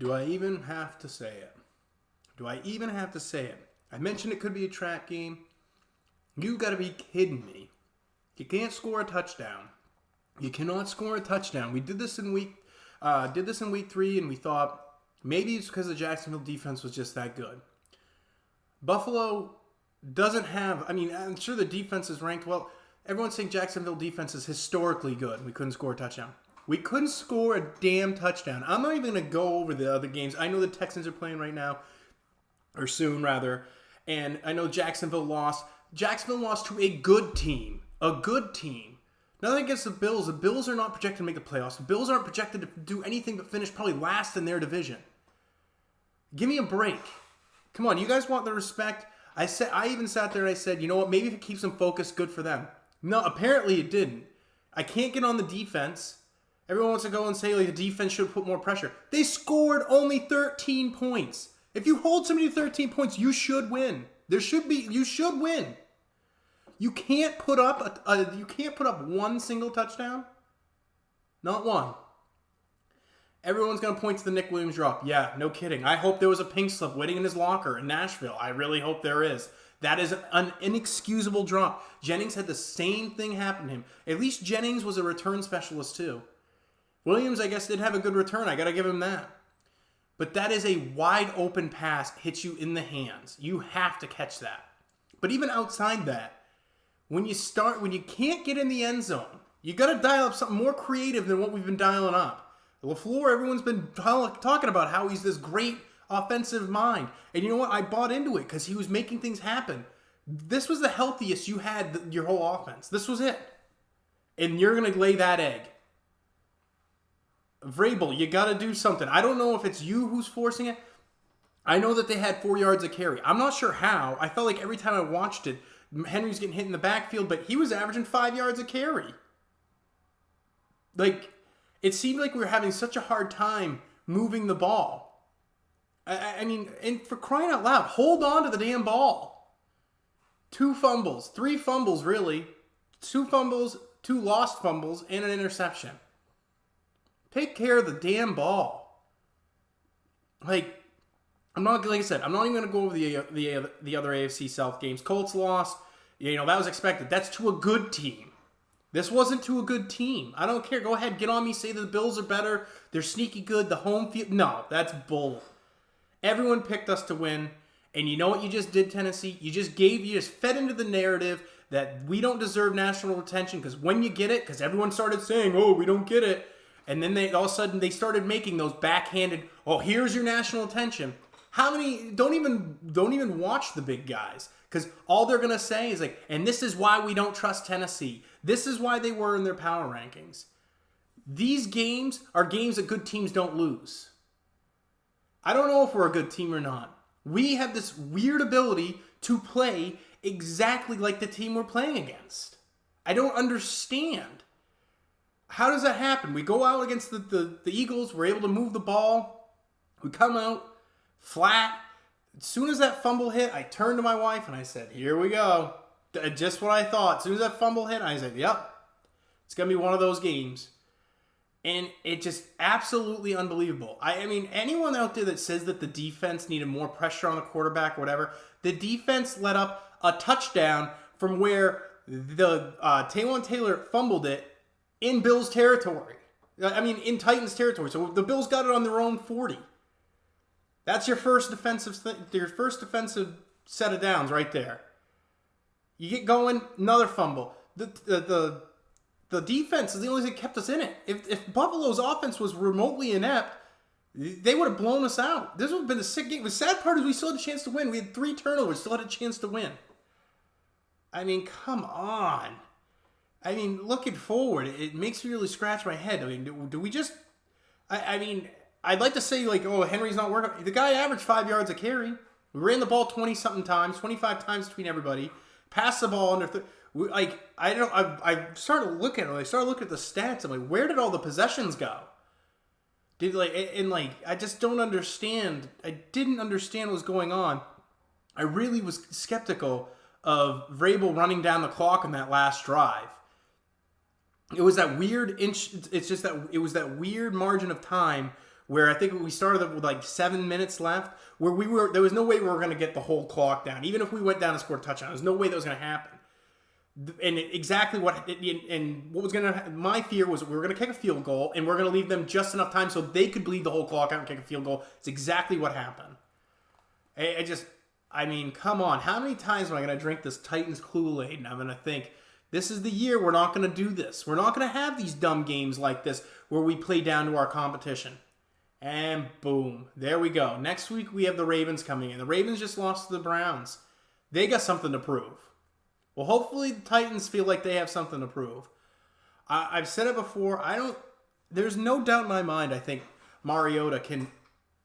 Do I even have to say it? Do I even have to say it? I mentioned it could be a trap game. You got to be kidding me. You can't score a touchdown. You cannot score a touchdown. We did this in week 3, and we thought maybe it's because the Jacksonville defense was just that good. Buffalo doesn't have. I mean, I'm sure the defense is ranked well. Everyone's saying Jacksonville defense is historically good. We couldn't score a touchdown. We couldn't score a damn touchdown. I'm not even going to go over the other games. I know the Texans are playing right now, or soon rather, and I know Jacksonville lost. Jacksonville lost to a good team. A good team. Nothing against the Bills. The Bills are not projected to make the playoffs. The Bills aren't projected to do anything but finish probably last in their division. Give me a break. Come on, you guys want the respect? I even sat there and I said, you know what, maybe if it keeps them focused, good for them. No, apparently it didn't. I can't get on the defense. Everyone wants to go and say like the defense should put more pressure. They scored only 13 points. If you hold somebody to 13 points, you should win. You should win. You can't put up one single touchdown. Not one. Everyone's going to point to the Nick Williams drop. Yeah, no kidding. I hope there was a pink slip waiting in his locker in Nashville. I really hope there is. That is an inexcusable drop. Jennings had the same thing happen to him. At least Jennings was a return specialist too. Williams, I guess, did have a good return. I got to give him that. But that is a wide open pass, hits you in the hands. You have to catch that. But even outside that, when you can't get in the end zone, you got to dial up something more creative than what we've been dialing up. LaFleur, everyone's been talking about how he's this great offensive mind. And you know what? I bought into it because he was making things happen. This was the healthiest you had your whole offense. This was it. And you're going to lay that egg. Vrabel, you got to do something. I don't know if it's you who's forcing it. I know that they had 4 yards of carry. I'm not sure how. I felt like every time I watched it, Henry was getting hit in the backfield, but he was averaging 5 yards of carry. Like, it seemed like we were having such a hard time moving the ball. I mean, and for crying out loud, hold on to the damn ball. 2 fumbles, 3 fumbles really. 2 fumbles, 2 lost fumbles, and an interception. Take care of the damn ball. Like I said, I'm not even going to go over the other AFC South games. Colts lost. You know, that was expected. That's to a good team. This wasn't to a good team. I don't care. Go ahead, get on me. Say that the Bills are better. They're sneaky good. The home field. No, that's bull. Everyone picked us to win. And you know what you just did, Tennessee? You just fed into the narrative that we don't deserve national attention because when you get it, because everyone started saying, oh, we don't get it. And then all of a sudden they started making those backhanded, oh, here's your national attention. How many don't even watch the big guys? Because all they're going to say is like, and this is why we don't trust Tennessee. This is why they were in their power rankings. These games are games that good teams don't lose. I don't know if we're a good team or not. We have this weird ability to play exactly like the team we're playing against. I don't understand. How does that happen? We go out against the Eagles. We're able to move the ball. We come out flat. As soon as that fumble hit, I turned to my wife and I said, here we go. Just what I thought. As soon as that fumble hit, I said, yep. It's going to be one of those games. And it just absolutely unbelievable. I mean, anyone out there that says that the defense needed more pressure on the quarterback or whatever, the defense let up a touchdown from where the Taylon Taylor fumbled it in Bills territory. I mean, in Titans territory. So the Bills got it on their own 40. That's your first defensive set of downs right there. You get going, another fumble. The defense is the only thing that kept us in it. If Buffalo's offense was remotely inept, they would have blown us out. This would have been a sick game. The sad part is we still had a chance to win. We had 3 turnovers, still had a chance to win. I mean, come on. I mean, looking forward, it makes me really scratch my head. I mean, do we just... I mean, I'd like to say, like, oh, Henry's not working. The guy averaged 5 yards a carry. We ran the ball 20-something times, 25 times between everybody. Passed the ball under... I started to look at it. I started looking at the stats. I'm like, where did all the possessions go? I just don't understand. I didn't understand what was going on. I really was skeptical of Vrabel running down the clock on that last drive. It was that weird it was that weird margin of time where I think we started with like 7 minutes left, where there was no way we were going to get the whole clock down. Even if we went down and scored a touchdown, there's no way that was going to happen. And what was going to, my fear was we were going to kick a field goal and we're going to leave them just enough time so they could bleed the whole clock out and kick a field goal. It's exactly what happened. I mean, come on. How many times am I going to drink this Titans Kool-Aid and I'm going to think, this is the year we're not going to do this. We're not going to have these dumb games like this where we play down to our competition. And boom, there we go. Next week we have the Ravens coming in. The Ravens just lost to the Browns. They got something to prove. Well, hopefully the Titans feel like they have something to prove. I've said it before. There's no doubt in my mind, I think Mariota can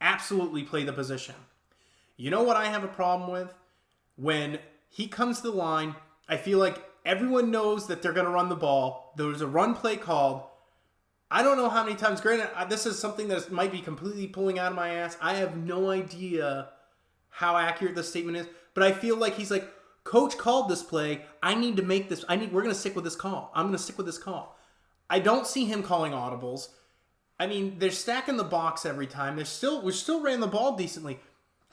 absolutely play the position. You know what I have a problem with? When he comes to the line, I feel like everyone knows that they're going to run the ball. There's a run play called. I don't know how many times. Granted, this is something that might be completely pulling out of my ass. I have no idea how accurate this statement is. But I feel like he's like, Coach called this play. I need to make this. We're going to stick with this call. I'm going to stick with this call. I don't see him calling audibles. I mean, they're stacking the box every time. We still ran the ball decently.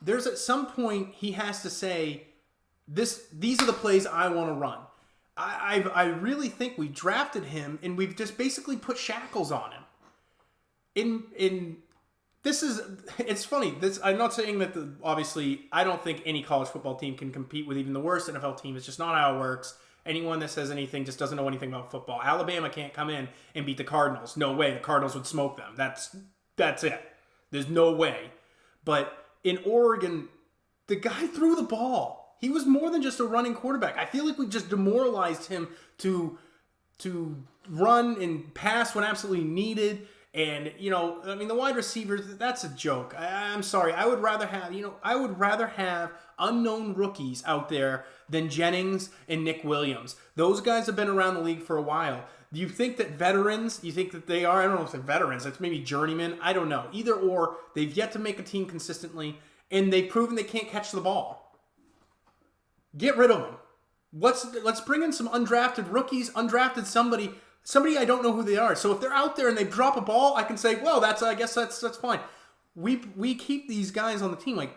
There's at some point he has to say, these are the plays I want to run. I really think we drafted him and we've just basically put shackles on him. It's funny. I'm not saying that obviously I don't think any college football team can compete with even the worst NFL team. It's just not how it works. Anyone that says anything just doesn't know anything about football. Alabama can't come in and beat the Cardinals. No way. The Cardinals would smoke them. That's it. There's no way. But in Oregon, the guy threw the ball. He was more than just a running quarterback. I feel like we just demoralized him to run and pass when absolutely needed. And, the wide receivers, that's a joke. I'm sorry. I would rather have unknown rookies out there than Jennings and Nick Williams. Those guys have been around the league for a while. Do you think that veterans, you think that they are? I don't know if they're veterans. It's maybe journeymen. I don't know. Either or, they've yet to make a team consistently, and they've proven they can't catch the ball. Get rid of them. Let's bring in some undrafted rookies, undrafted somebody I don't know who they are. So if they're out there and they drop a ball, I can say, well, I guess that's fine. We keep these guys on the team like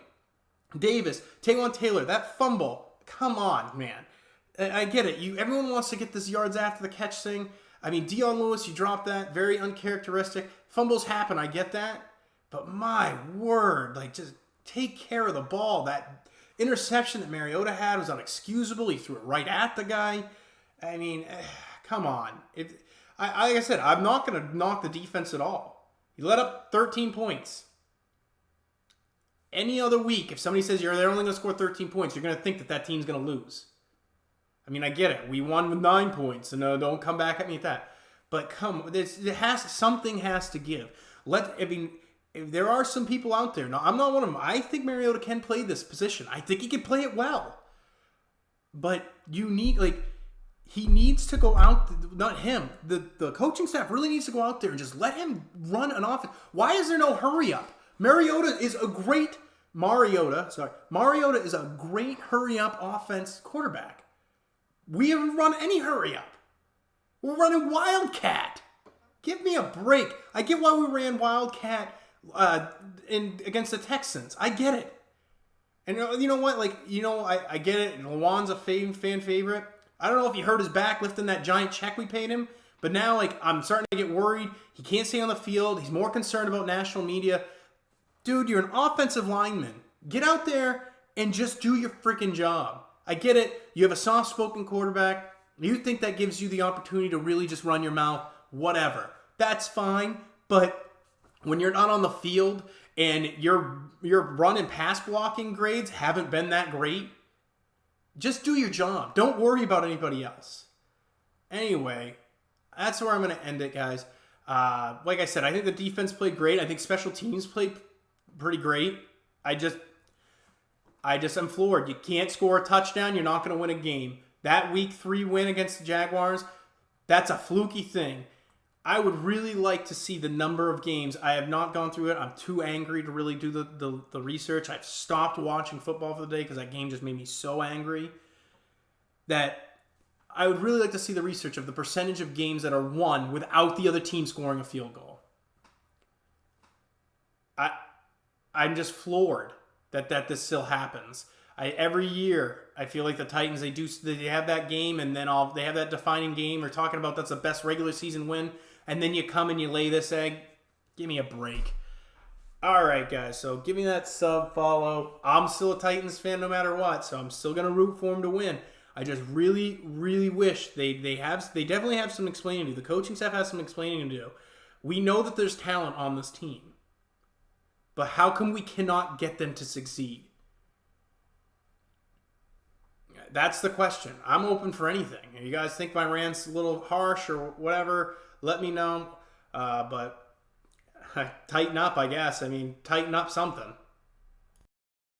Davis, Taylor Taylor, that fumble. Come on, man. I get it. Everyone wants to get this yards after the catch thing. I mean, Dion Lewis, you dropped that. Very uncharacteristic. Fumbles happen. I get that. But my word, just take care of the ball. That interception that Mariota had was unexcusable. He threw it right at the guy. I mean, come on. Like I said, I'm not going to knock the defense at all. You let up 13 points. Any other week, if somebody says they're only going to score 13 points, you're going to think that team's going to lose. I mean, I get it. We won with 9 points, and don't come back at me at that. But something has to give. If there are some people out there. Now, I'm not one of them. I think Mariota can play this position. I think he can play it well. But he needs to go out. Not him. The coaching staff really needs to go out there and just let him run an offense. Why is there no hurry up? Mariota is a great hurry up offense quarterback. We haven't run any hurry up. We're running Wildcat. Give me a break. I get why we ran Wildcat against the Texans. I get it. And you know what? I get it. Lawan's a fan favorite. I don't know if he hurt his back lifting that giant check we paid him. But now, I'm starting to get worried. He can't stay on the field. He's more concerned about national media. Dude, you're an offensive lineman. Get out there and just do your freaking job. I get it. You have a soft-spoken quarterback. You think that gives you the opportunity to really just run your mouth. Whatever. That's fine. But when you're not on the field and your run and pass blocking grades haven't been that great, just do your job. Don't worry about anybody else. Anyway, that's where I'm going to end it, guys. Like I said, I think the defense played great. I think special teams played pretty great. I just am floored. You can't score a touchdown, you're not going to win a game. That week 3 win against the Jaguars, that's a fluky thing. I would really like to see the number of games. I have not gone through it. I'm too angry to really do the research. I've stopped watching football for the day because that game just made me so angry that I would really like to see the research of the percentage of games that are won without the other team scoring a field goal. I I'm just floored that this still happens. Every year I feel like the Titans they have that game and then they have that defining game. We're talking about that's the best regular season win, and then you come and you lay this egg. Give me a break. All right, guys. So give me that sub follow. I'm still a Titans fan no matter what, so I'm still gonna root for them to win. I just really, really wish they definitely have some explaining to do. The coaching staff has some explaining to do. We know that there's talent on this team, but how come we cannot get them to succeed? That's the question. I'm open for anything. You guys think my rant's a little harsh or whatever, let me know. But tighten up, I guess. I mean, tighten up something.